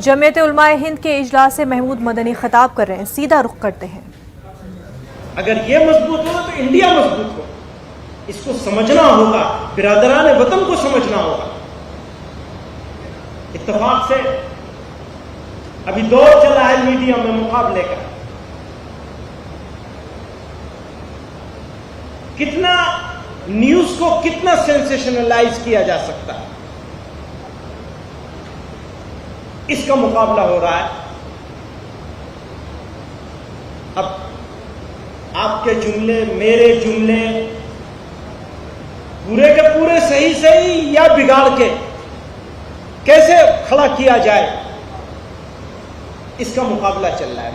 जमीयत उलमाए हिंद के इजलास से महमूद मदनी खिताब कर रहे हैं, सीधा रुख करते हैं। अगर ये मजबूत हो तो इंडिया मजबूत हो, इसको समझना होगा, बिरादरान वतन को समझना होगा। इत्तेफाक से अभी दौर चला है मीडिया में मुकाबले का, कितना न्यूज को कितना सेंसेशनलाइज किया जा सकता है, इसका मुकाबला हो रहा है। अब आपके जुमले, मेरे जुमले पूरे के पूरे सही सही या बिगाड़ के कैसे खड़ा किया जाए, इसका मुकाबला चल रहा है।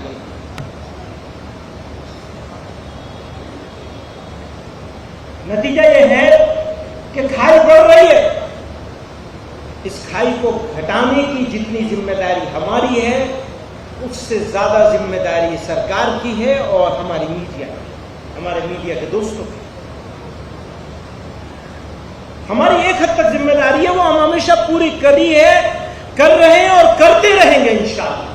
नतीजा यह है कि खाई बढ़ रही है। इस खाई को घटाने की जितनी जिम्मेदारी हमारी है, उससे ज्यादा जिम्मेदारी सरकार की है और हमारी मीडिया की, हमारे मीडिया के दोस्तों की। हमारी एक हद तक जिम्मेदारी है, वो हम हमेशा पूरी करी है, कर रहे हैं और करते रहेंगे इंशाअल्लाह।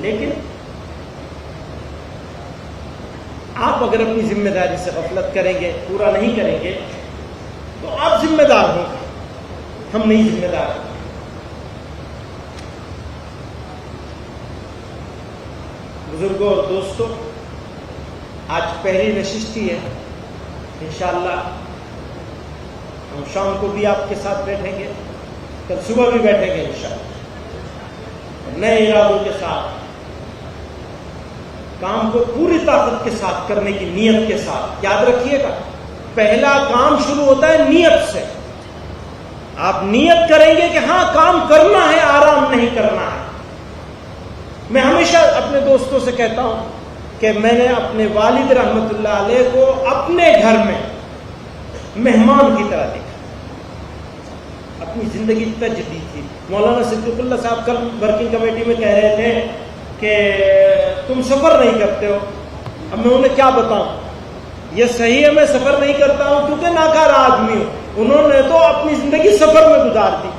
लेकिन आप अगर अपनी जिम्मेदारी से गफलत करेंगे, पूरा नहीं करेंगे, तो आप जिम्मेदार होंगे, हम नहीं जिम्मेदार। बुजुर्गों और दोस्तों, आज पहली नशिस्ती है। इंशाअल्लाह हम शाम को भी आपके साथ बैठेंगे, कल सुबह भी बैठेंगे इंशाअल्लाह, नए इरादों के साथ, काम को पूरी ताकत के साथ करने की नीयत के साथ। याद रखिएगा, पहला काम शुरू होता है नीयत से। आप नीयत करेंगे कि हां काम करना है, आराम नहीं करना है। मैं हमेशा अपने दोस्तों से कहता हूं कि मैंने अपने वालिद रहमतुल्लाह अलैह को अपने घर में मेहमान की तरह देखा, अपनी जिंदगी तज दी थी। मौलाना सिद्दीकुल्लाह साहब कल वर्किंग कमेटी में कह रहे थे कि तुम सफर नहीं करते हो। अब मैं उन्हें क्या बताऊं, यह सही है मैं सफर नहीं करता हूं क्योंकि नाकारा आदमी हूं। उन्होंने तो अपनी जिंदगी सफर में गुजार दी।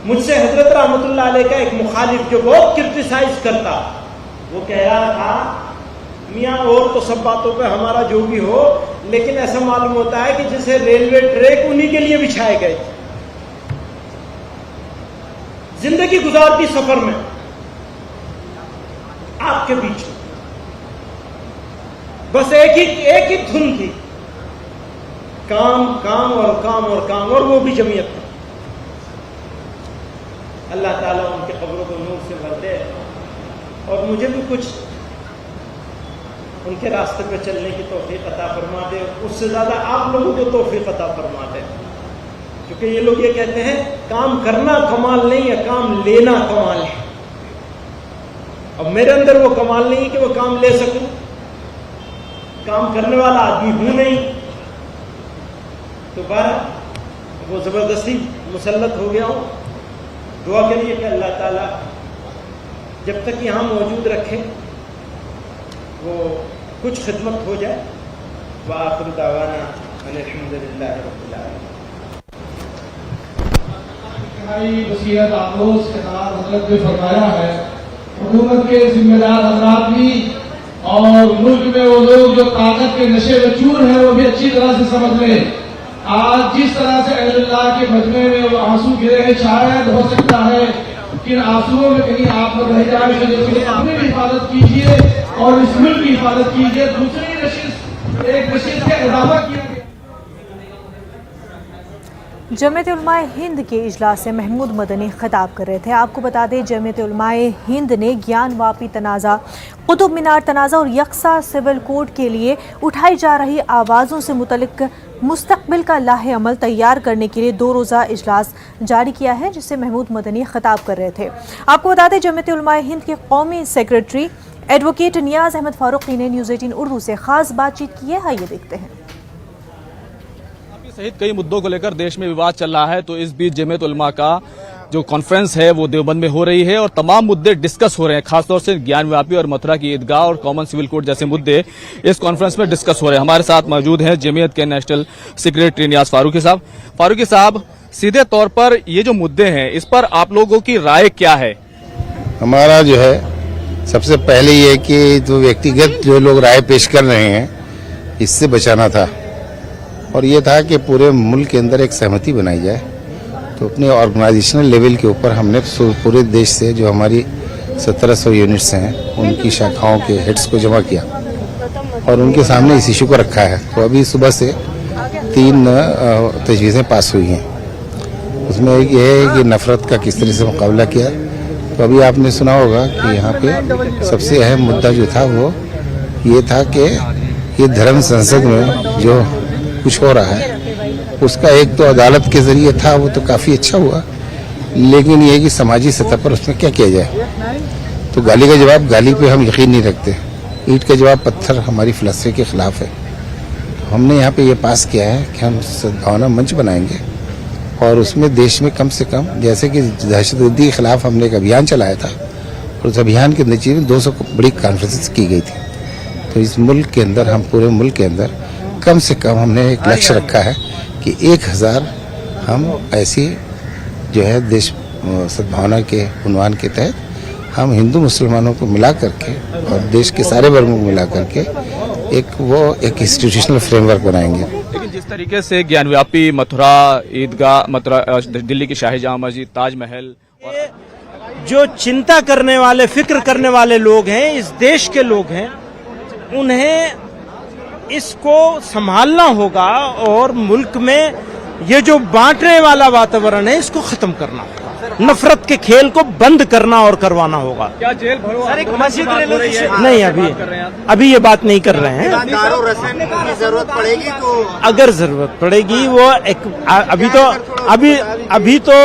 मुझसे हजरत रहमतुल्लाह अलैह का एक मुखालिफ जो बहुत क्रिटिसाइज करता, वो कह रहा था, मियां और तो सब बातों पे हमारा जो भी हो, लेकिन ऐसा मालूम होता है कि जैसे रेलवे ट्रैक उन्हीं के लिए बिछाए गए, जिंदगी गुजारती सफर में आपके बीच में, बस एक ही धुन थी, काम काम और काम और काम, और वो भी जमीयत में। अल्लाह ताला उनके कब्रों को नूर से भर दे और मुझे भी कुछ उनके रास्ते पे चलने की तौफीक अता फरमा दे। उससे ज्यादा आप लोगों को तौफीक अता फरमा दे, क्योंकि ये लोग ये कहते हैं काम करना कमाल नहीं है, काम लेना कमाल है। अब मेरे अंदर वो कमाल नहीं है कि वो काम ले सकूं, काम करने वाला आदमी हूं नहीं, तो बार वो जबरदस्ती मुसल्लत हो गया हूं। दुआ करिए कि अल्लाह ताला जब तक यहां मौजूद रखे वो कुछ खिदमत हो जाए। व आखिर दावाना अल्हम्दुलिल्लाह रब्बिल आलमीन। वसीयत आमोज के साथ हजरत ने फरमाया है, हुकूमत के जिम्मेदार हजरात भी और मुल्क में वो लोग जो ताकत के नशे में चूर हैं, वो भी अच्छी तरह से समझ लें। आज जिस तरह से अल्लाह के मजमे में वो आंसू गिरे हैं, शायद हो सकता है कि इन आंसुओं में कहीं आप रह जाए, इसलिए अपनी भी हिफाजत कीजिए और इस मुल्क की हिफाजत कीजिए। दूसरी नशिस्त, एक नशिस्त का इजाफा किया गया। जमीयत उलमाए हिंद के इजलास से महमूद मदनी खिताब कर रहे थे। आपको बता दें, जमीयत उलमाए हिंद ने ज्ञान वापी तनाज़ा, कुतुब मीनार तनाज़ा और यकसा सिविल कोड के लिए उठाई जा रही आवाज़ों से मुतल्लिक मुस्तकबिल का लाहे अमल तैयार करने के लिए 2 रोज़ा इजलास जारी किया है, जिससे महमूद मदनी खिताब कर रहे थे। आपको बता दें, जमीयत उलमाए हिंद के कौमी सेक्रेटरी एडवोकेट नियाज अहमद फारूकी ने न्यूज़ 18 उर्दू से खास बातचीत की है। आइए देखते हैं। सहित कई मुद्दों को लेकर देश में विवाद चल रहा है, तो इस बीच जमीयत उलमा का जो कॉन्फ्रेंस है वो देवबंद में हो रही है और तमाम मुद्दे डिस्कस हो रहे हैं। खासतौर से ज्ञान व्यापी और मथुरा की ईदगाह और कॉमन सिविल कोड जैसे मुद्दे इस कॉन्फ्रेंस में डिस्कस हो रहे हैं। हमारे साथ मौजूद हैं जमीयत के नेशनल सेक्रेटरी नियाज फारूकी साहब। सीधे तौर पर ये जो मुद्दे हैं इस पर आप लोगों की राय क्या है? हमारा जो है सबसे पहले ये कि जो व्यक्तिगत जो लोग राय पेश कर रहे हैं इससे बचाना था, और ये था कि पूरे मुल्क के अंदर एक सहमति बनाई जाए। तो अपने ऑर्गेनाइजेशनल लेवल के ऊपर हमने पूरे देश से जो हमारी 1700 यूनिट्स हैं उनकी शाखाओं के हेड्स को जमा किया और उनके सामने इस इशू को रखा है। तो अभी सुबह से 3 तजवीज़ें पास हुई हैं। उसमें एक ये है कि नफरत का किस तरह से मुकाबला किया। तो अभी आपने सुना होगा कि यहाँ पे सबसे अहम मुद्दा जो था वो ये था कि ये धर्म संसद में जो कुछ हो रहा है उसका एक तो अदालत के जरिए था, वो तो काफ़ी अच्छा हुआ, लेकिन ये कि समाजी सतह पर उसमें क्या किया जाए। तो गाली का जवाब गाली पे हम यकीन नहीं रखते, ईंट का जवाब पत्थर हमारी फिलॉसफी के खिलाफ है। तो हमने यहाँ पे ये पास किया है कि हम सद्भावना मंच बनाएंगे और उसमें देश में कम से कम, जैसे कि दहशतगर्दी के खिलाफ हमने एक अभियान चलाया था और उस अभियान के नतीजे में 200 बड़ी कॉन्फ्रेंसेस की गई थी। तो इस मुल्क के अंदर, हम पूरे मुल्क के अंदर कम से कम हमने एक लक्ष्य रखा है कि 1000 हम ऐसी जो है देश सद्भावना के उन्वान के तहत हम हिंदू मुसलमानों को मिला करके और देश के सारे वर्गों को मिला करके एक इंस्टीट्यूशनल फ्रेमवर्क बनाएंगे। लेकिन जिस तरीके से ज्ञानव्यापी, मथुरा ईदगाह, मथुरा दिल्ली की शाही जामा मस्जिद, ताजमहल, जो चिंता करने वाले, फिक्र करने वाले लोग हैं, इस देश के लोग हैं, उन्हें इसको संभालना होगा और मुल्क में ये जो बांटने वाला वातावरण है इसको खत्म करना होगा। नफरत के खेल को बंद करना और करवाना होगा। क्या जेल भरो मस्जिद नहीं, अभी ये बात नहीं कर रहे हैं। जरूरत पड़ेगी तो अगर जरूरत पड़ेगी वो एक अभी तो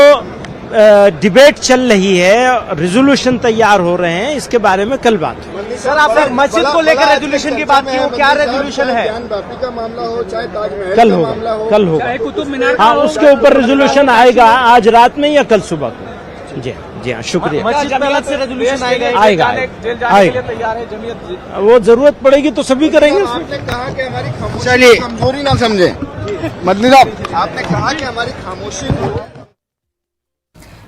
डिबेट चल रही है, रेजोल्यूशन तैयार हो रहे हैं, इसके बारे में कल बात हो। सर, आपने मस्जिद को लेकर रेजोल्यूशन की बात की, वो क्या रेजोल्यूशन है? ज्ञानवापी का मामला हो चाहे ताजमहल कल का होगा, मामला हो, कल होगा। कुतुब मीनार, हाँ, उसके ऊपर रेजोल्यूशन आएगा आज रात में या कल सुबह को। जी हाँ, शुक्रिया। मस्जिद पे अलग से रेजोल्यूशन आएगा। तैयार है जमीयत। वो जरूरत पड़ेगी तो सभी करेंगे। आपने कहा कि हमारी खामोशी कमजोरी ना समझे, मतलब आपने कहा कि हमारी खामोशी को।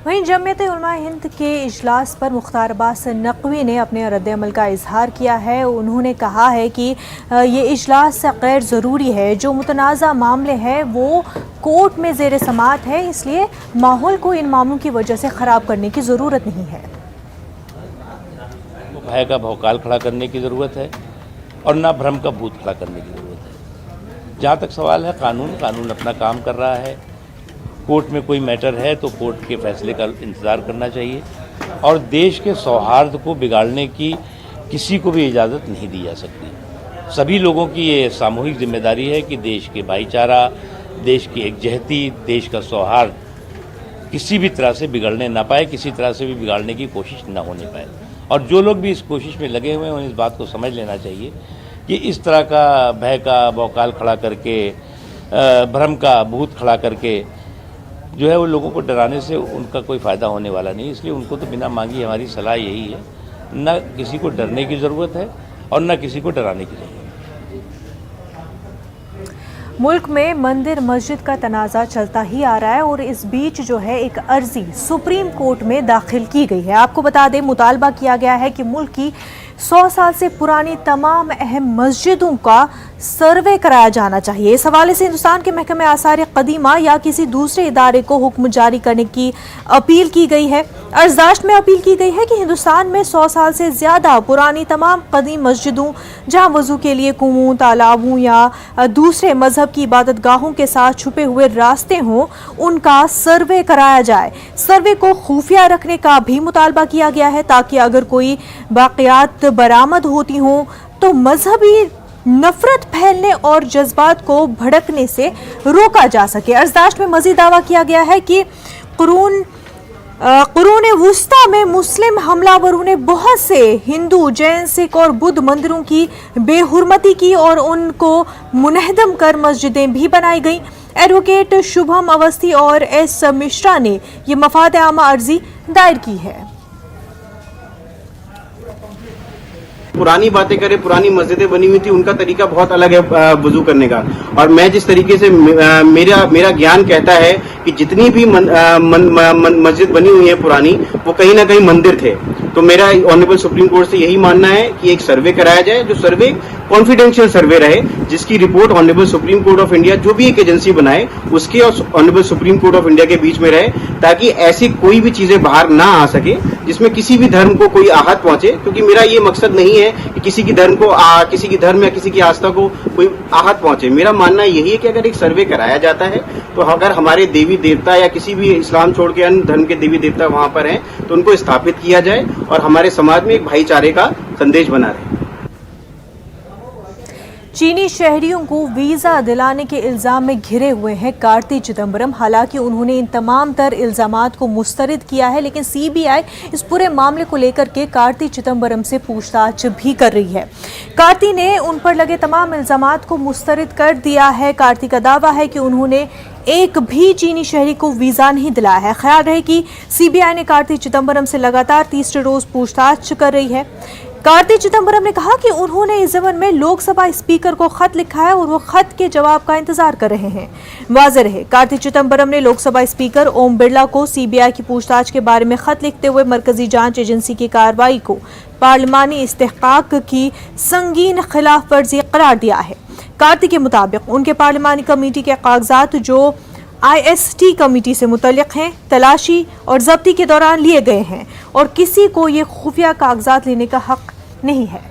वहीं जमीयत उलमा हिंद के इजलास पर मुख्तार अब्बास नकवी ने अपने रद्द-ए-अमल का इजहार किया है। उन्होंने कहा है कि ये इजलास गैर ज़रूरी है, जो मुतनाज़ा मामले हैं वो कोर्ट में ज़ेर समाअत है, इसलिए माहौल को इन मामलों की वजह से ख़राब करने की ज़रूरत नहीं है। भय का भौकाल खड़ा करने की ज़रूरत है और ना भ्रम का भूत खड़ा करने की ज़रूरत है। जहाँ तक सवाल है कानून अपना काम कर रहा है। कोर्ट में कोई मैटर है तो कोर्ट के फैसले का इंतज़ार करना चाहिए और देश के सौहार्द को बिगाड़ने की किसी को भी इजाज़त नहीं दी जा सकती। सभी लोगों की ये सामूहिक जिम्मेदारी है कि देश के भाईचारा, देश की एकजहती, देश का सौहार्द किसी भी तरह से बिगड़ने ना पाए, किसी तरह से भी बिगाड़ने की कोशिश ना होने पाए। और जो लोग भी इस कोशिश में लगे हुए हैं उन्हें इस बात को समझ लेना चाहिए कि इस तरह का भय का भौकाल खड़ा करके, भ्रम का भूत खड़ा करके जो है वो लोगों को डराने से उनका कोई फ़ायदा होने वाला नहीं। इसलिए उनको तो बिना मांगी हमारी सलाह यही है, न किसी को डरने की ज़रूरत है और न किसी को डराने की ज़रूरत है। मुल्क में मंदिर मस्जिद का तनाज़ा चलता ही आ रहा है और इस बीच जो है एक अर्जी सुप्रीम कोर्ट में दाखिल की गई है। आपको बता दें, मुतालबा किया गया है कि मुल्क की 100 साल से पुरानी तमाम अहम मस्जिदों का सर्वे कराया जाना चाहिए। इस हवाले से हिंदुस्तान के महकमे आसार कदीमा या किसी दूसरे इदारे को हुक्म जारी करने की अपील की गई है। अर्जदाश्त में अपील की गई है कि हिंदुस्तान में 100 साल से ज़्यादा पुरानी तमाम कदीम मस्जिदों, जहाँ वज़ू के लिए कुओं, तालाबों या दूसरे मजहब की इबादत गाहों के साथ छुपे हुए रास्ते हों, उनका सर्वे कराया जाए। सर्वे को खुफिया रखने का भी मुतालबा किया गया है ताकि अगर कोई बाक़ियात बरामद होती हों तो मजहबी नफरत फैलने और जज्बात को भड़कने से रोका जा सके। अर्जदाश्त में मजीद दावा किया गया है कि कुरून वुस्ता में मुस्लिम हमलावरों ने बहुत से हिंदू, जैन, सिख और बुद्ध मंदिरों की बेहुरमती की और उनको मुनहदम कर मस्जिदें भी बनाई गईं। एडवोकेट शुभम अवस्थी और एस मिश्रा ने ये मफाद आमा अर्जी दायर की है। पुरानी बातें करें, पुरानी मस्जिदें बनी हुई थी, उनका तरीका बहुत अलग है वुजू करने का। और मैं जिस तरीके से मेरा ज्ञान कहता है कि जितनी भी मस्जिद बनी हुई है पुरानी, वो कहीं ना कहीं मंदिर थे। तो मेरा ऑनरेबल सुप्रीम कोर्ट से यही मानना है कि एक सर्वे कराया जाए, जो सर्वे कॉन्फिडेंशियल सर्वे रहे, जिसकी report honourable supreme court of India जो भी एक एजेंसी बनाए उसके और honourable supreme court of India के बीच में रहे, ताकि ऐसी कोई भी चीजें बाहर ना आ सके जिसमें किसी भी धर्म को कोई आहत पहुंचे। क्योंकि मेरा ये मकसद नहीं है कि किसी की धर्म या किसी की आस्था को कोई आहत पहुंचे। मेरा मानना यही है कि अगर एक सर्वे कराया जाता है तो अगर हमारे देवी देवता या किसी भी इस्लाम छोड़ के अन्य धर्म के देवी देवता वहां पर हैं तो उनको स्थापित किया जाए और हमारे समाज में एक भाईचारे का संदेश बना रहे। चीनी शहरियों को वीजा दिलाने के इल्जाम में घिरे हुए हैं कार्ति चिदंबरम। हालांकि उन्होंने इन तमाम तर इल्जामात को मुस्तरद किया है, लेकिन सीबीआई इस पूरे मामले को लेकर के कार्ति चिदंबरम से पूछताछ भी कर रही है। कार्ति ने उन पर लगे तमाम इल्जामात को मुस्तरद कर दिया है। कार्ति का दावा है कि उन्होंने एक भी चीनी शहरी को वीजा नहीं दिलाया है। ख्याल रहे कि सीबीआई ने कार्ति चिदंबरम से लगातार तीसरे रोज पूछताछ कर रही है। कार्ति चिदंबरम ने कहा कि उन्होंने इस ज़मन में लोकसभा स्पीकर को खत लिखा है और वो खत के जवाब का इंतजार कर रहे हैं। वाज़ेह रहे, कार्ति चिदंबरम ने लोकसभा स्पीकर ओम बिरला को सीबीआई की पूछताछ के बारे में खत लिखते हुए मरकजी जांच एजेंसी की कार्रवाई को पार्लिमानी इस्तेहकाक की संगीन खिलाफ वर्जी करार दिया है। कार्ति के मुताबिक उनके पार्लिमानी कमेटी के कागजात जो IST कमेटी से मुतल्लिक हैं, तलाशी और जब्ती के दौरान लिए गए हैं और किसी को ये खुफिया कागजात लेने का हक नहीं है।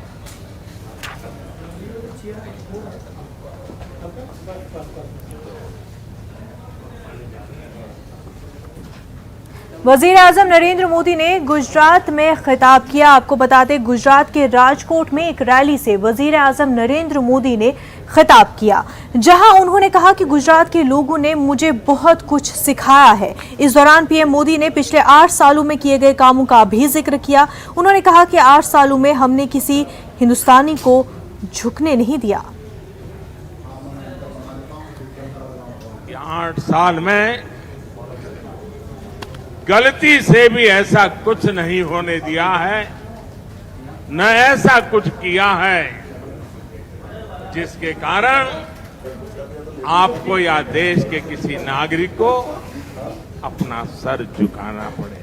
वजीर आजम नरेंद्र मोदी ने गुजरात में खिताब किया। आपको बता दें, गुजरात के राजकोट में एक रैली से वजीर आजम नरेंद्र मोदी ने खिताब किया, जहां उन्होंने कहा कि गुजरात के लोगों ने मुझे बहुत कुछ सिखाया है। इस दौरान पीएम मोदी ने पिछले 8 सालों में किए गए कामों का भी जिक्र किया। उन्होंने कहा कि 8 सालों में हमने किसी हिंदुस्तानी को झुकने नहीं दिया। 8 साल में गलती से भी ऐसा कुछ नहीं होने दिया है, न ऐसा कुछ किया है जिसके कारण आपको या देश के किसी नागरिक को अपना सर झुकाना पड़े।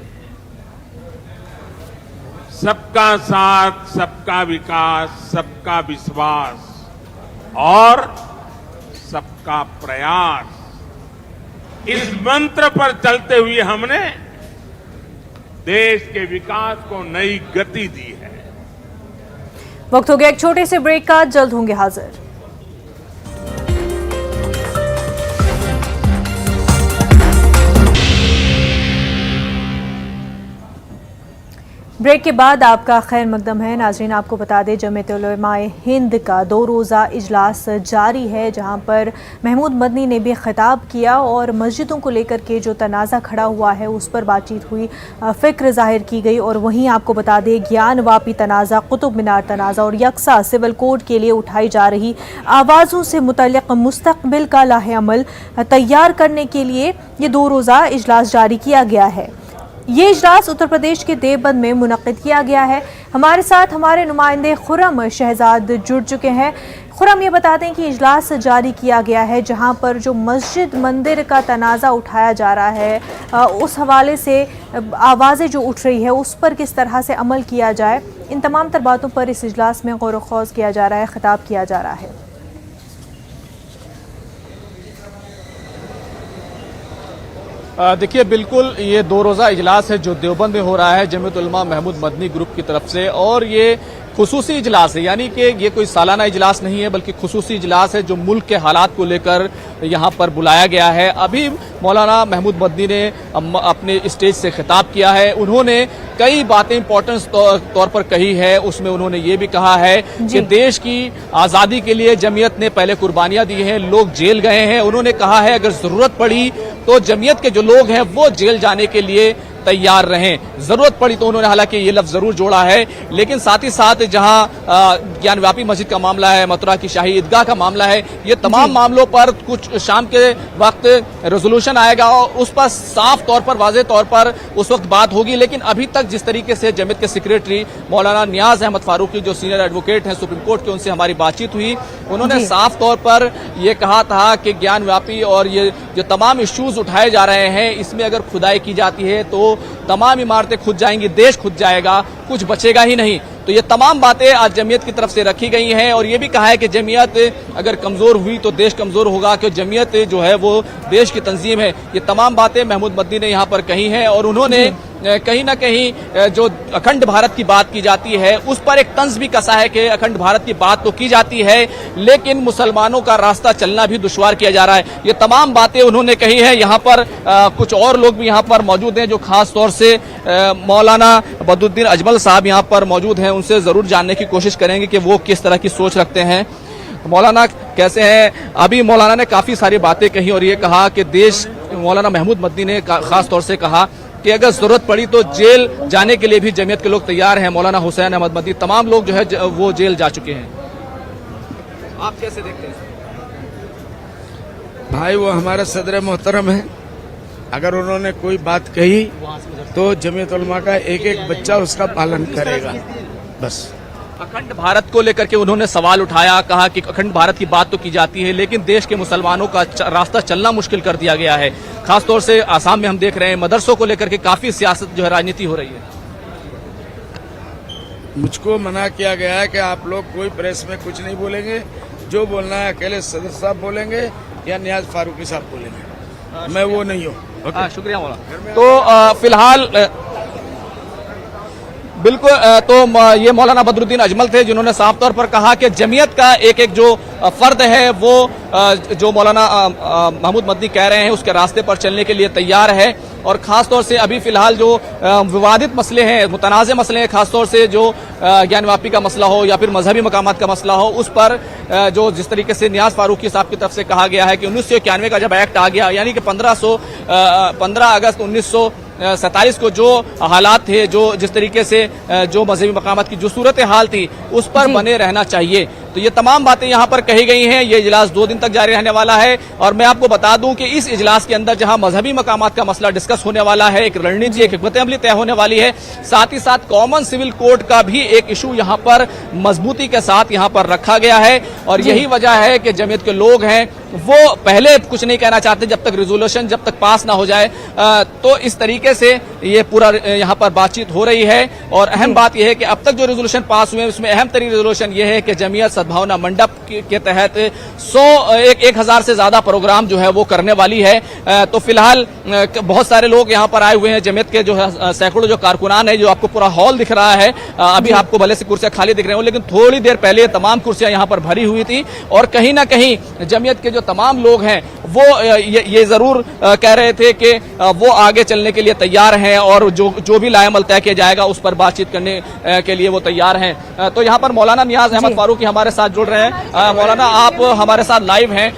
सबका साथ, सबका विकास, सबका विश्वास और सबका प्रयास, इस मंत्र पर चलते हुए हमने देश के विकास को नई गति दी है। वक्त हो गया एक छोटे से ब्रेक का, जल्द होंगे हाजिर। ब्रेक के बाद आपका खैर मकदम है। नाजरीन, आपको बता दें, जमीयत उलमाए हिंद का 2 रोज़ा इजलास जारी है, जहां पर महमूद मदनी ने भी खिताब किया और मस्जिदों को लेकर के जो तनाज़ा खड़ा हुआ है उस पर बातचीत हुई, फ़िक्र ज़ाहिर की गई। और वहीं आपको बता दें, ज्ञान वापी तनाज़ा, कुतुब मीनार तनाज़ा और यकसा सिविल कोड के लिए उठाई जा रही आवाज़ों से मुतल्लिक़ मुस्तक़बिल का लाहे अमल तैयार करने के लिए ये 2 रोज़ा इजलास जारी किया गया है। ये इजलास उत्तर प्रदेश के देवबंद में मुनक्किद किया गया है। हमारे साथ हमारे नुमाइंदे खुर्रम शहजाद जुड़ चुके हैं। खुर्रम, ये बता दें कि इजलास जारी किया गया है जहां पर जो मस्जिद मंदिर का तनाज़ा उठाया जा रहा है, उस हवाले से आवाज़ें जो उठ रही है उस पर किस तरह से अमल किया जाए, इन तमाम तर बातों पर इस इजलास में गौर व खौज किया जा रहा है, खिताब किया जा रहा है। देखिए, बिल्कुल ये 2 रोज़ा इजलास है जो देवबंद में हो रहा है जमीयत उलमा महमूद मदनी ग्रुप की तरफ से, और ये खुसूसी इजलास है, यानी कि ये कोई सालाना इजलास नहीं है बल्कि खुसूसी इजलास है जो मुल्क के हालात को लेकर यहाँ पर बुलाया गया है। अभी मौलाना महमूद मदनी ने अपने स्टेज से खिताब किया है। उन्होंने कई बातें इंपॉर्टेंस तौर पर कही है। उसमें उन्होंने ये भी कहा है कि देश की आज़ादी के लिए जमीयत ने पहले कुर्बानियां दी हैं, लोग जेल गए हैं। उन्होंने कहा है अगर जरूरत पड़ी तो जमीयत के जो लोग हैं वो जेल जाने के लिए तैयार रहें। जरूरत पड़ी तो उन्होंने हालांकि ये लफ्ज जरूर जोड़ा है, लेकिन साथ ही साथ जहां ज्ञानव्यापी मस्जिद का मामला है, मथुरा की शाही ईदगाह का मामला है, ये तमाम मामलों पर कुछ शाम के वक्त रेजोल्यूशन आएगा और उस पर साफ तौर पर, वाज़ेह तौर पर उस वक्त बात होगी। लेकिन अभी तक जिस तरीके से जमीयत के सेक्रेटरी मौलाना नियाज अहमद फारूकी, जो सीनियर एडवोकेट हैं सुप्रीम कोर्ट के, उनसे हमारी बातचीत हुई, उन्होंने साफ तौर पर यह कहा था कि ज्ञानव्यापी और ये जो तमाम इश्यूज उठाए जा रहे हैं, इसमें अगर खुदाई की जाती है तो तमाम इमारतें खुद जाएंगी, देश खुद जाएगा, कुछ बचेगा ही नहीं। तो ये तमाम बातें आज जमीयत की तरफ से रखी गई हैं और ये भी कहा है कि जमीयत अगर कमजोर हुई तो देश कमजोर होगा, क्योंकि जमीयत जो है वो देश की तंजीम है। ये तमाम बातें महमूद मदनी ने यहाँ पर कही हैं और उन्होंने कहीं ना कहीं जो अखंड भारत की बात की जाती है उस पर एक तंज भी कसा है कि अखंड भारत की बात तो की जाती है लेकिन मुसलमानों का रास्ता चलना भी दुश्वार किया जा रहा है। ये तमाम बातें उन्होंने कही है। यहाँ पर कुछ और लोग भी यहाँ पर मौजूद हैं जो खास तौर से मौलाना बदरुद्दीन अजमल साहब यहाँ पर मौजूद हैं, उनसे जरूर जानने की कोशिश करेंगे कि वो किस तरह की सोच रखते हैं। मौलाना कैसे हैं? अभी मौलाना ने काफी सारी बातें कही और ये कहा कि देश, मौलाना महमूद मदनी ने खास तौर से कहा कि अगर जरूरत पड़ी तो जेल जाने के लिए भी जमीयत के लोग तैयार हैं। मौलाना हुसैन अहमद मदनी, तमाम लोग जो है वो जेल जा चुके हैं। आप कैसे देखते हैं? भाई वो हमारा सदर मोहतरम है, अगर उन्होंने कोई बात कही तो जमीयत उलमा का एक एक बच्चा उसका पालन करेगा। बस अखंड भारत को लेकर के उन्होंने सवाल उठाया, कहा कि अखंड भारत की बात तो की जाती है लेकिन देश के मुसलमानों का रास्ता चलना मुश्किल कर दिया गया है। खासतौर से आसाम में हम देख रहे हैं मदरसों को लेकर के काफी सियासत जो है, राजनीति हो रही है। मुझको मना किया गया है कि आप लोग कोई प्रेस में कुछ नहीं बोलेंगे, जो बोलना है अकेले सदर साहब बोलेंगे या नियाज फारूकी साहब बोलेंगे, मैं वो नहीं हूँ। शुक्रिया मौलाना। तो फिलहाल बिल्कुल, तो ये मौलाना बदरुद्दीन अजमल थे जिन्होंने साफ तौर पर कहा कि जमीयत का एक एक जो फर्द है वो जो मौलाना महमूद मदनी कह रहे हैं उसके रास्ते पर चलने के लिए तैयार है। और खासतौर से अभी फिलहाल जो विवादित मसले हैं, मुतनाज़ मसले हैं, खासतौर से जो ज्ञानव्यापी का मसला हो या फिर मजहबी मकामात का मसला हो, उस पर जो जिस तरीके से नियाज फारूकी साहब की तरफ से कहा गया है कि 1991 का जब एक्ट आ गया, यानी कि 15 अगस्त 1947 को जो हालात थे, जो जिस तरीके से जो मजहबी मकामात की जो सूरत हाल थी उस पर बने रहना चाहिए। तो ये तमाम बातें यहाँ पर कही गई हैं। ये इजलास 2 दिन तक जारी रहने वाला है और मैं आपको बता दूं कि इस इजलास के अंदर जहाँ मजहबी मकामात का मसला डिस्कस होने वाला है, एक रणनीति, एक हिकमत अमली तय होने वाली है, साथ ही साथ कॉमन सिविल कोड का भी एक इशू यहाँ पर मजबूती के साथ यहाँ पर रखा गया है। और यही वजह है कि जमीयत के लोग हैं वो पहले कुछ नहीं कहना चाहते जब तक रिजोल्यूशन जब तक पास ना हो जाए। तो इस तरीके से ये पूरा यहाँ पर बातचीत हो रही है। और अहम बात यह है कि अब तक जो रेजोल्यूशन पास हुए उसमें अहम तरीन रेजोल्यूशन यह है कि जमीयत सद्भावना मंडप के तहत 1000 से ज्यादा प्रोग्राम जो है वो करने वाली है। तो फिलहाल बहुत सारे लोग यहाँ पर आए हुए हैं, जमीयत के जो है सैकड़ों जो कारकुनान है, जो आपको पूरा हॉल दिख रहा है, अभी आपको भले से कुर्सियां खाली दिख रही हो लेकिन थोड़ी देर पहले तमाम कुर्सियां यहाँ पर भरी हुई थी। और कहीं ना कहीं जमीयत के जो तमाम लोग हैं वो ये जरूर कह रहे थे कि वो आगे चलने के लिए तैयार हैं और जो भी लाएमल तय किया जाएगा उस पर बातचीत करने के लिए वो तैयार हैं। तो यहाँ पर मौलाना नियाज अहमद फारूकी हमारे साथ जुड़ रहे हैं। मौलाना, आप हमारे साथ लाइव हैं,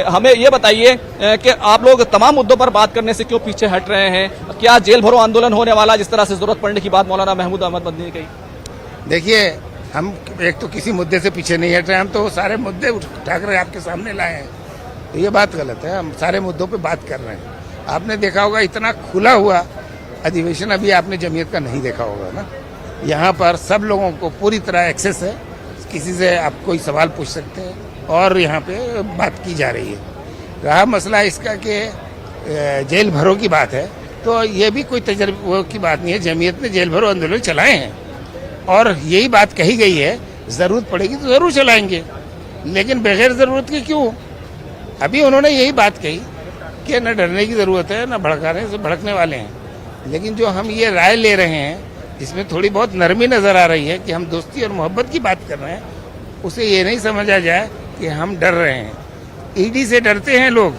हमें ये बताइए कि आप लोग तमाम मुद्दों पर बात करने से क्यों पीछे हट रहे हैं? क्या जेल भरो आंदोलन होने वाला, जिस तरह से जरूरत पड़ने की बात मौलाना महमूद अहमद मदनी ने कही? देखिए, हम एक तो किसी मुद्दे से पीछे नहीं हट रहे, हम तो सारे मुद्दे उठाकर आपके सामने लाए हैं। तो ये बात गलत है, हम सारे मुद्दों पे बात कर रहे हैं। आपने देखा होगा इतना खुला हुआ अधिवेशन अभी आपने जमीयत का नहीं देखा होगा ना। यहाँ पर सब लोगों को पूरी तरह एक्सेस है, किसी से आप कोई सवाल पूछ सकते हैं और यहाँ पे बात की जा रही है। रहा मसला इसका कि जेल भरो की बात है, तो ये भी कोई तजर्बे की बात नहीं है। जमीयत ने जेल भरो आंदोलन चलाए हैं और यही बात कही गई है, ज़रूरत पड़ेगी तो ज़रूर चलाएंगे, लेकिन बगैर ज़रूरत के क्यों? अभी उन्होंने यही बात कही कि न डरने की ज़रूरत है, न भड़काने से भड़कने वाले हैं। लेकिन जो हम ये राय ले रहे हैं जिसमें थोड़ी बहुत नरमी नज़र आ रही है कि हम दोस्ती और मोहब्बत की बात कर रहे हैं, उसे ये नहीं समझा जाए कि हम डर रहे हैं। ईडी से डरते हैं लोग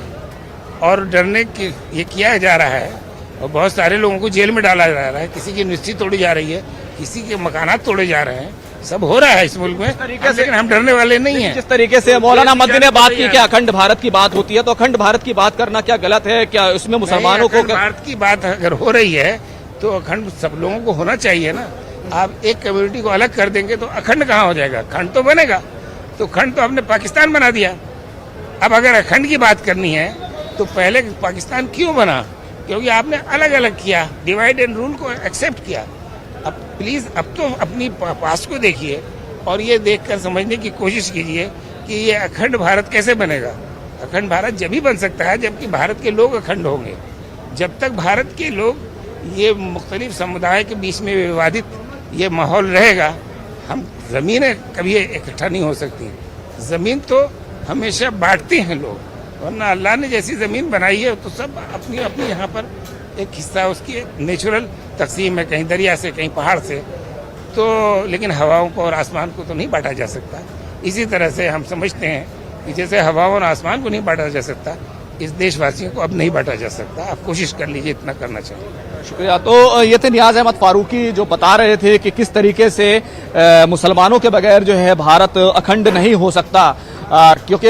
और डरने की ये किया जा रहा है और बहुत सारे लोगों को जेल में डाला जा रहा है, किसी की यूनिवर्सिटी तोड़ी जा रही है, किसी के मकानात तोड़े जा रहे हैं। सब हो रहा है इस मुल्क में, लेकिन हम डरने वाले नहीं हैं। जिस तरीके से मौलाना मदनी ने बात की कि अखंड भारत की बात होती है, तो अखंड भारत की बात करना क्या गलत है? क्या उसमें मुसलमानों को भारत की बात अगर हो रही है तो अखंड सब लोगों को होना चाहिए ना। आप एक कम्युनिटी को अलग कर देंगे तो अखंड कहाँ हो जाएगा? खंड तो बनेगा। तो खंड तो आपने पाकिस्तान बना दिया। अब अगर अखंड की बात करनी है तो पहले पाकिस्तान क्यों बना? क्योंकि आपने अलग अलग किया, डिवाइड एंड रूल को एक्सेप्ट किया। अब प्लीज अब तो अपनी पास को देखिए और ये देखकर समझने की कोशिश कीजिए कि ये अखंड भारत कैसे बनेगा। अखंड भारत जब ही बन सकता है जबकि भारत के लोग अखंड होंगे। जब तक भारत के लोग ये मुख्तलिफ समुदाय के बीच में विवादित ये माहौल रहेगा, हम ज़मीनें कभी इकट्ठा नहीं हो सकती। ज़मीन तो हमेशा बांटते हैं लोग, वरना अल्लाह ने जैसी ज़मीन बनाई है तो सब अपनी अपनी यहाँ पर एक हिस्सा उसकी नेचुरल तकसीम है, कहीं दरिया से कहीं पहाड़ से। तो लेकिन हवाओं को और आसमान को तो नहीं बांटा जा सकता। इसी तरह से हम समझते हैं कि जैसे हवाओं और आसमान को नहीं बांटा जा सकता, इस देशवासियों को अब नहीं बांटा जा सकता। आप कोशिश कर लीजिए, इतना करना चाहिए। शुक्रिया। तो ये थे नियाज अहमद फारूकी जो बता रहे थे कि किस तरीके से मुसलमानों के बगैर जो है भारत अखंड नहीं हो सकता, क्योंकि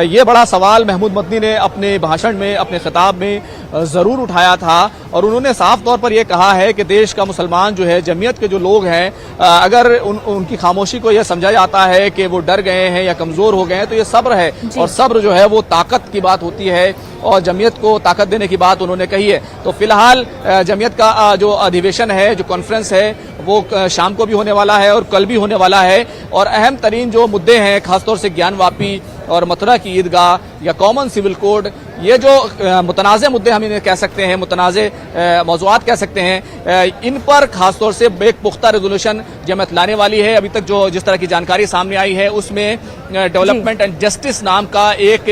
ये बड़ा सवाल महमूद मदनी ने अपने भाषण में, अपने खिताब में ज़रूर उठाया था और उन्होंने साफ तौर पर यह कहा है कि देश का मुसलमान जो है, जमीयत के जो लोग हैं, अगर उनकी खामोशी को यह समझा जाता है कि वो डर गए हैं या कमज़ोर हो गए हैं, तो ये सब्र है और सब्र जो है वो ताकत की बात होती है और जमीयत को ताकत देने की बात उन्होंने कही है। तो फिलहाल जमीयत का जो अधिवेशन है, जो कॉन्फ्रेंस है, वो शाम को भी होने वाला है और कल भी होने वाला है और अहम तरीन जो मुद्दे हैं, खासतौर से ज्ञान वापी और मथुरा की ईदगाह या कॉमन सिविल कोड, ये जो मुतनाज़े मुद्दे हम इन्हें कह सकते हैं, मुतनाज़े मौज़ूआत कह सकते हैं, इन पर खासतौर से एक पुख्ता रेजोल्यूशन जमीयत लाने वाली है। अभी तक जो जिस तरह की जानकारी सामने आई है उसमें डेवलपमेंट एंड जस्टिस नाम का एक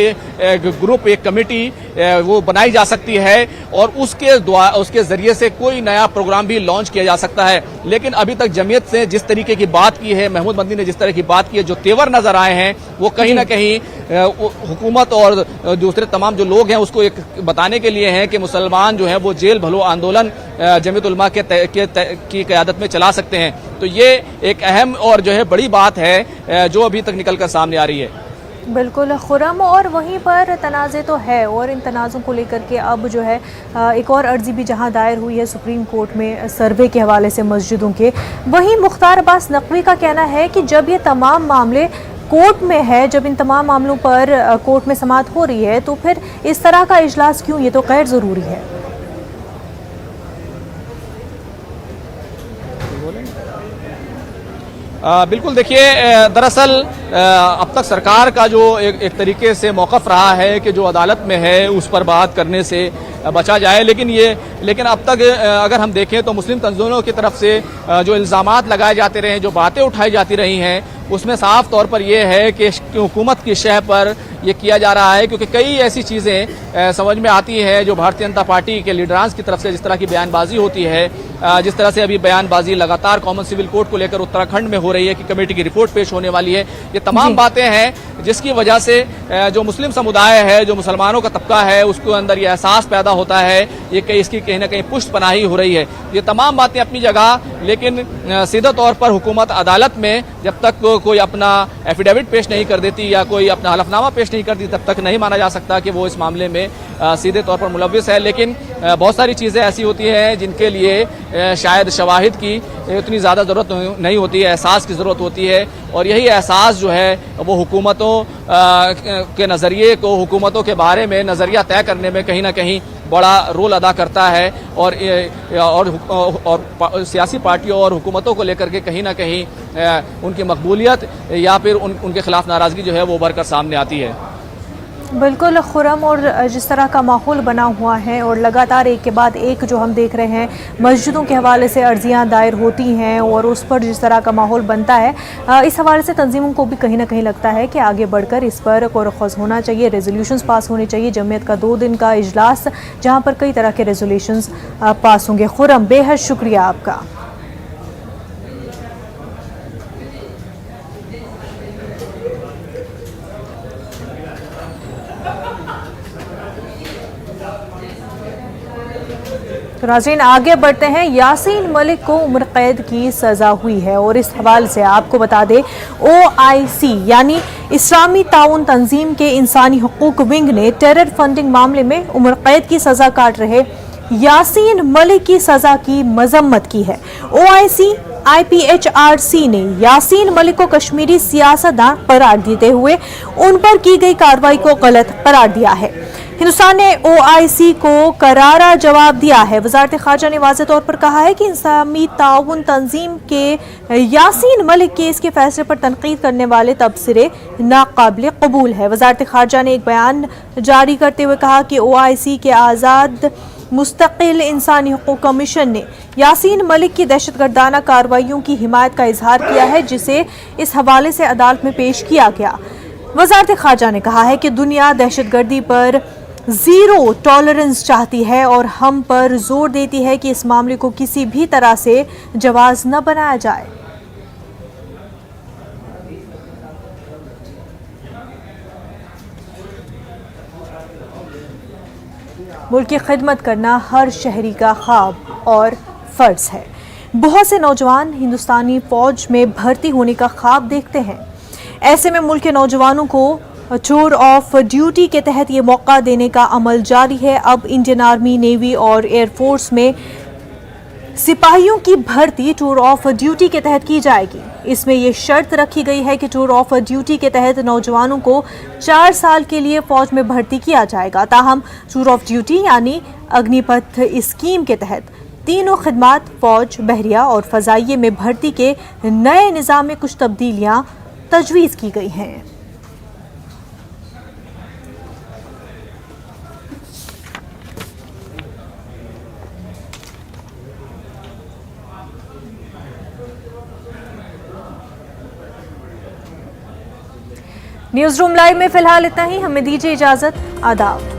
ग्रुप, एक कमेटी वो बनाई जा सकती है और उसके जरिए से कोई नया प्रोग्राम भी लॉन्च किया जा सकता है। लेकिन अभी तक जमीयत से जिस तरीके की बात की है, महमूद मदनी ने जिस तरह की बात की है, जो तेवर नजर आए हैं, वो कहीं ना कहीं हुकूमत और दूसरे तमाम जो लोग हैं उसको एक बताने के लिए हैं कि मुसलमान जो है वो जेल भलो आंदोलन जमीयत उलमा की क़यादत में चला सकते हैं। तो ये एक अहम और जो है बड़ी बात है जो अभी तक निकल कर सामने आ रही है। बिल्कुल खुरम, और वहीं पर तनाज़े तो है और इन तनाज़ों को लेकर के अब जो है एक और अर्जी भी जहां दायर हुई है सुप्रीम कोर्ट में सर्वे के हवाले से मस्जिदों के। वहीं मुख्तार अब्बास नकवी का कहना है कि जब ये तमाम मामले कोर्ट में है, जब इन तमाम मामलों पर कोर्ट में समाअत हो रही है, तो फिर इस तरह का इजलास क्यों? ये तो गैर ज़रूरी है। बिल्कुल, देखिए दरअसल अब तक सरकार का जो एक तरीके से मौक़िफ़ रहा है कि जो अदालत में है उस पर बात करने से बचा जाए, लेकिन अब तक अगर हम देखें तो मुस्लिम तंजीमों की तरफ से जो इल्ज़ामात लगाए जाते रहे हैं, जो बातें उठाई जाती रही हैं, उसमें साफ तौर पर यह है कि हुकूमत की शह पर यह किया जा रहा है, क्योंकि कई ऐसी चीज़ें समझ में आती हैं जो भारतीय जनता पार्टी के लीडरांस की तरफ से जिस तरह की बयानबाजी होती है, जिस तरह से अभी बयानबाजी लगातार कॉमन सिविल कोड को लेकर उत्तराखंड में हो रही है कि कमेटी की रिपोर्ट पेश होने वाली है, ये तमाम बातें हैं जिसकी वजह से जो मुस्लिम समुदाय है, जो मुसलमानों का तबका है, उसके अंदर ये एहसास पैदा होता है ये इसकी कहीं ना कहीं पुष्ट पनाही हो रही है। ये तमाम बातें अपनी जगह, लेकिन सीधे तौर पर हुकूमत अदालत में जब तक कोई अपना एफिडेविट पेश नहीं कर देती या कोई अपना हलफनामा पेश नहीं करती, तब तक नहीं माना जा सकता कि वो इस मामले में सीधे तौर पर मुलव्विस है। लेकिन बहुत सारी चीज़ें ऐसी होती हैं जिनके लिए शायद शवाहिद की इतनी ज़्यादा ज़रूरत नहीं होती है, एहसास की ज़रूरत होती है, और यही एहसास जो है वो हुकूमतों के नज़रिए को, हुकूमतों के बारे में नज़रिया तय करने में कहीं ना कहीं बड़ा रोल अदा करता है और सियासी पार्टियों और हुकूमतों को लेकर के कहीं ना कहीं उनकी मकबूलियत या फिर उनके खिलाफ नाराज़गी जो है वो उभर कर सामने आती है। बिल्कुल खुरम, और जिस तरह का माहौल बना हुआ है और लगातार एक के बाद एक जो हम देख रहे हैं मस्जिदों के हवाले से अर्जियां दायर होती हैं और उस पर जिस तरह का माहौल बनता है, इस हवाले से तंजीमों को भी कहीं ना कहीं लगता है कि आगे बढ़कर इस पर कोरखोज होना चाहिए, रेजोल्यूशंस पास होने चाहिए। जमीयत का 2 दिन का इजलास जहाँ पर कई तरह के रेजोल्यूशंस पास होंगे। खुरम, बेहद शुक्रिया आपका। तो नाज़रीन आगे बढ़ते हैं। यासीन मलिक को उम्र कैद की सजा हुई है और इस हवाले से आपको बता दें OIC यानी इस्लामी ताउन तंजीम के इंसानी हकूक विंग ने टेरर फंडिंग मामले में उम्र कैद की सजा काट रहे यासीन मलिक की सजा की मजम्मत की है। OIC IPHRC ने यासीन मलिक को कश्मीरी सियासतदान करार देते हुए उन पर की गई कार्रवाई को गलत करार दिया है। हिंदुस्तान ने OIC को करारा जवाब दिया है। वजारत खारजा ने वाज़ेह तौर पर कहा है कि इस्लामी ताउन तंजीम के यासीन मलिक केस के फैसले पर तनकीद करने वाले तबसरे नाकाबिल कबूल है। वजारत खारजा ने एक बयान जारी करते हुए कहा कि OIC के आज़ाद मुस्तकिल इंसानी हकूक़ कमीशन ने यासीन मलिक की दहशतगर्दाना कार्रवाइयों की हिमायत का इजहार किया है, जिसे इस हवाले से अदालत में पेश किया गया। वजारत खारजा ने कहा है कि दुनिया दहशतगर्दी पर ज़ीरो टॉलरेंस चाहती है और हम पर जोर देती है कि इस मामले को किसी भी तरह से जवाज न बनाया जाए। मुल्क की खिदमत करना हर शहरी का ख्वाब और फ़र्ज़ है। बहुत से नौजवान हिंदुस्तानी फ़ौज में भर्ती होने का ख्वाब देखते हैं। ऐसे में मुल्क के नौजवानों को टूर ऑफ ड्यूटी के तहत ये मौका देने का अमल जारी है। अब इंडियन आर्मी, नेवी और एयरफोर्स में सिपाहियों की भर्ती टूर ऑफ ड्यूटी के तहत की जाएगी। इसमें यह शर्त रखी गई है कि टूर ऑफ ड्यूटी के तहत नौजवानों को 4 साल के लिए फौज में भर्ती किया जाएगा। ताहम टूर ऑफ ड्यूटी यानी अग्निपथ स्कीम के तहत तीनों खिदमात फौज, बहरिया और फ़ज़ाइये में भर्ती के नए निज़ाम में कुछ तब्दीलियाँ तजवीज़ की गई हैं। न्यूज़ रूम लाइव में फिलहाल इतना ही। हमें दीजिए इजाज़त। आदाब।